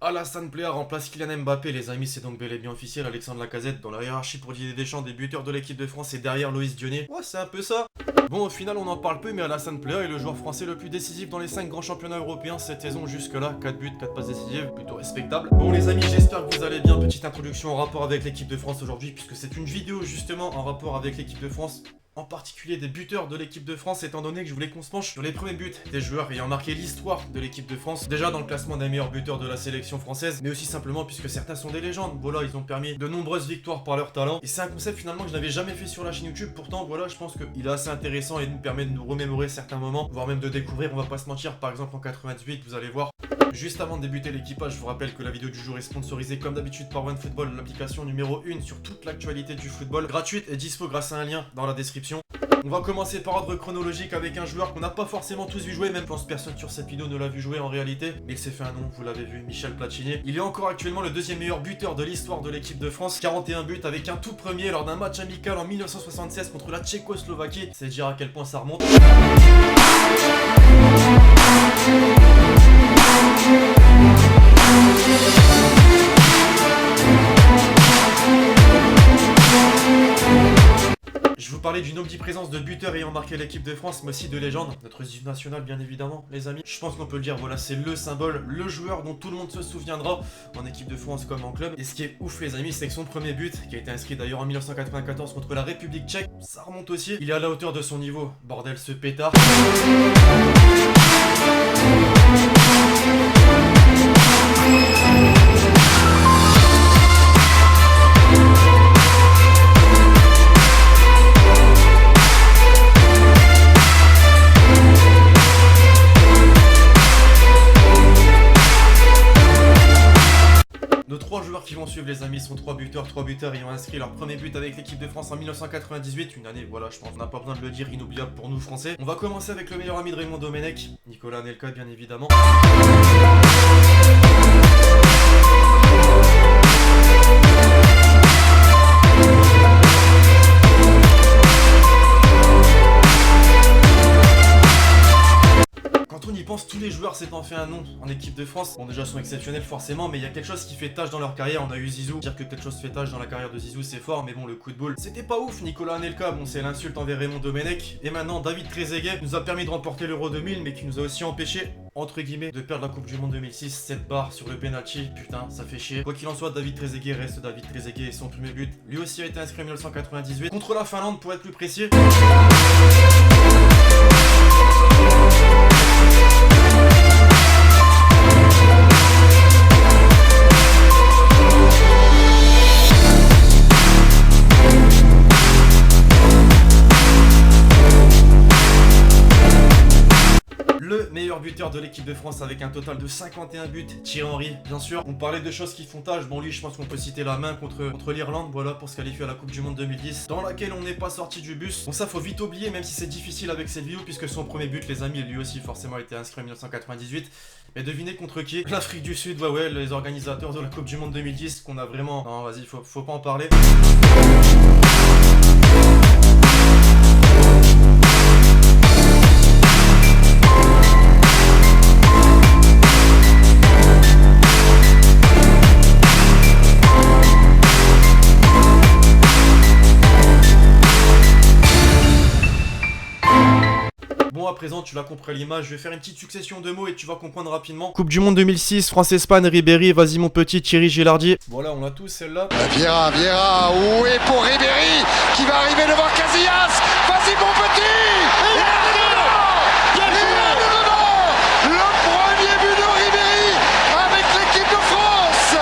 Alassane Plea remplace Kylian Mbappé, les amis, c'est donc bel et bien officiel. Alexandre Lacazette dans la hiérarchie pour Didier Deschamps des buteurs de l'équipe de France et derrière Loïs Diony. Ouais, c'est un peu ça. Bon, au final, on en parle peu, mais Alassane Plea est le joueur français le plus décisif dans les 5 grands championnats européens cette saison jusque-là. 4 buts, 4 passes décisives, plutôt respectable. Bon, les amis, j'espère que vous allez bien. Petite introduction en rapport avec l'équipe de France aujourd'hui, puisque c'est une vidéo justement en rapport avec l'équipe de France. En particulier des buteurs de l'équipe de France, étant donné que je voulais qu'on se penche sur les premiers buts des joueurs ayant marqué l'histoire de l'équipe de France, déjà dans le classement des meilleurs buteurs de la sélection française, mais aussi simplement puisque certains sont des légendes. Voilà, ils ont permis de nombreuses victoires par leur talent, et c'est un concept finalement que je n'avais jamais fait sur la chaîne YouTube. Pourtant voilà, je pense qu'il est assez intéressant et nous permet de nous remémorer certains moments, voire même de découvrir. On va pas se mentir, par exemple en 98, vous allez voir. Juste avant de débuter l'équipage, je vous rappelle que la vidéo du jour est sponsorisée comme d'habitude par OneFootball, l'application numéro 1 sur toute l'actualité du football, gratuite et dispo grâce à un lien dans la description. On va commencer par ordre chronologique avec un joueur qu'on n'a pas forcément tous vu jouer, même je pense personne sur cette vidéo ne l'a vu jouer en réalité, mais il s'est fait un nom, vous l'avez vu, Michel Platini. Il est encore actuellement le deuxième meilleur buteur de l'histoire de l'équipe de France, 41 buts avec un tout premier lors d'un match amical en 1976 contre la Tchécoslovaquie, c'est dire à quel point ça remonte. Je vous parlais d'une omniprésence de buteurs ayant marqué l'équipe de France, mais aussi de légendes. Notre équipe nationale, bien évidemment, les amis. Je pense qu'on peut le dire, voilà, c'est le symbole, le joueur dont tout le monde se souviendra, en équipe de France comme en club. Et ce qui est ouf, les amis, c'est que son premier but, qui a été inscrit d'ailleurs en 1994 contre la République tchèque, ça remonte aussi. Il est à la hauteur de son niveau. Bordel, ce pétard. Nos 3 joueurs qui vont suivre, les amis, sont 3 buteurs ayant inscrit leur premier but avec l'équipe de France en 1998, une année, voilà, je pense, on n'a pas besoin de le dire, inoubliable pour nous français. On va commencer avec le meilleur ami de Raymond Domenech, Nicolas Anelka, bien évidemment. Quand on y pense, tous les joueurs s'étant fait un nom en équipe de France, bon déjà sont exceptionnels forcément, mais il y a quelque chose qui fait tâche dans leur carrière. On a eu Zizou, dire que quelque chose fait tâche dans la carrière de Zizou c'est fort, mais bon, le coup de boule, c'était pas ouf. Nicolas Anelka, bon, c'est l'insulte envers Raymond Domenech. Et maintenant David Trezeguet nous a permis de remporter l'Euro 2000, mais qui nous a aussi empêché, entre guillemets, de perdre la Coupe du Monde 2006. 7 barres sur le penalty, putain, ça fait chier. Quoi qu'il en soit, David Trezeguet reste David Trezeguet et son premier but lui aussi a été inscrit en 1998 contre la Finlande pour être plus précis. Le meilleur buteur de l'équipe de France avec un total de 51 buts, Thierry Henry, bien sûr. On parlait de choses qui font tâche, bon lui je pense qu'on peut citer la main contre l'Irlande, voilà, pour se qualifier à la Coupe du Monde 2010, dans laquelle on n'est pas sorti du bus. Bon ça faut vite oublier, même si c'est difficile avec cette vidéo, puisque son premier but, les amis, lui aussi forcément a été inscrit en 1998. Mais devinez contre qui? L'Afrique du Sud, ouais, les organisateurs de la Coupe du Monde 2010, qu'on a vraiment... Non vas-y, faut pas en parler. Bon, à présent, tu l'as compris à l'image, je vais faire une petite succession de mots et tu vas comprendre rapidement. Coupe du Monde 2006, France-Espagne, Ribéry, vas-y mon petit, Thierry Gilardi. Voilà, on l'a tous celle-là. Vieira, oui pour Ribéry, qui va arriver devant Casillas. Vas-y mon petit. Le premier but de Ribéry avec l'équipe de France.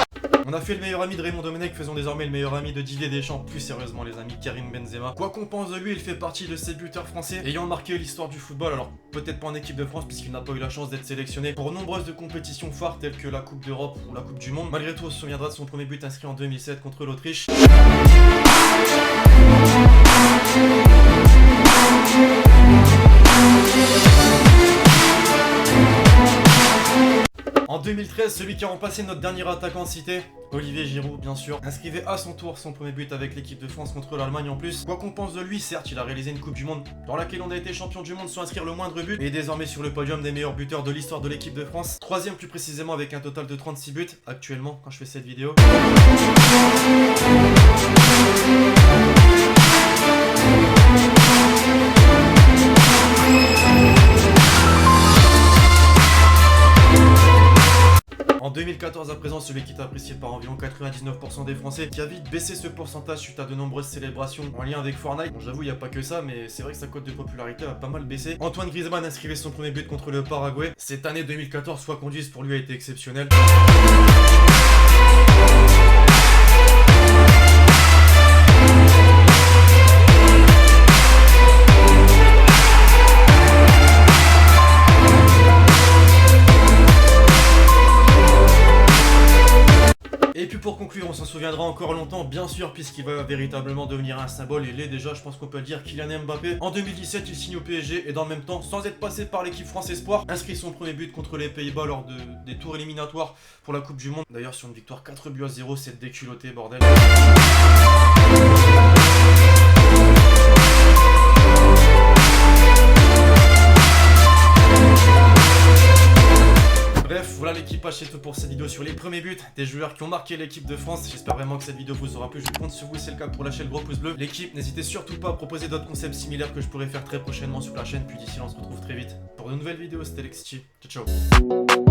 On a fait le meilleur ami de Raymond Domenech, faisons désormais le meilleur ami de Didier Deschamps. Plus sérieusement les amis, Karim Benzema. Quoi qu'on pense de lui, il fait partie de ces buteurs français ayant marqué l'histoire du football. Alors peut-être pas en équipe de France puisqu'il n'a pas eu la chance d'être sélectionné pour nombreuses de compétitions phares telles que la Coupe d'Europe ou la Coupe du Monde. Malgré tout, on se souviendra de son premier but inscrit en 2007 contre l'Autriche. En En 2013, celui qui a remplacé notre dernier attaquant cité, Olivier Giroud, bien sûr, inscrivait à son tour son premier but avec l'équipe de France contre l'Allemagne en plus. Quoi qu'on pense de lui, certes, il a réalisé une Coupe du Monde dans laquelle on a été champion du monde sans inscrire le moindre but, et est désormais sur le podium des meilleurs buteurs de l'histoire de l'équipe de France. Troisième plus précisément avec un total de 36 buts, actuellement, quand je fais cette vidéo. En 2014 à présent, celui qui est apprécié par environ 99% des Français, qui a vite baissé ce pourcentage suite à de nombreuses célébrations en lien avec Fortnite. Bon, j'avoue, il n'y a pas que ça, mais c'est vrai que sa cote de popularité a pas mal baissé. Antoine Griezmann inscrivait son premier but contre le Paraguay. Cette année 2014, soit qu'on dise, pour lui a été exceptionnelle. Et puis pour conclure, on s'en souviendra encore longtemps, bien sûr, puisqu'il va véritablement devenir un symbole, il est déjà, je pense qu'on peut le dire, Kylian Mbappé. En 2017, il signe au PSG et dans le même temps, sans être passé par l'équipe France Espoir, inscrit son premier but contre les Pays-Bas lors des tours éliminatoires pour la Coupe du Monde. D'ailleurs, sur une victoire 4-0, c'est déculotté, bordel. Bref, voilà l'équipage, c'est tout pour cette vidéo sur les premiers buts des joueurs qui ont marqué l'équipe de France. J'espère vraiment que cette vidéo vous aura plu, je compte sur vous, c'est le cas pour lâcher le gros pouce bleu. L'équipe, n'hésitez surtout pas à proposer d'autres concepts similaires que je pourrais faire très prochainement sur la chaîne. Puis d'ici là, on se retrouve très vite pour de nouvelles vidéos. C'était Lexity, ciao ciao.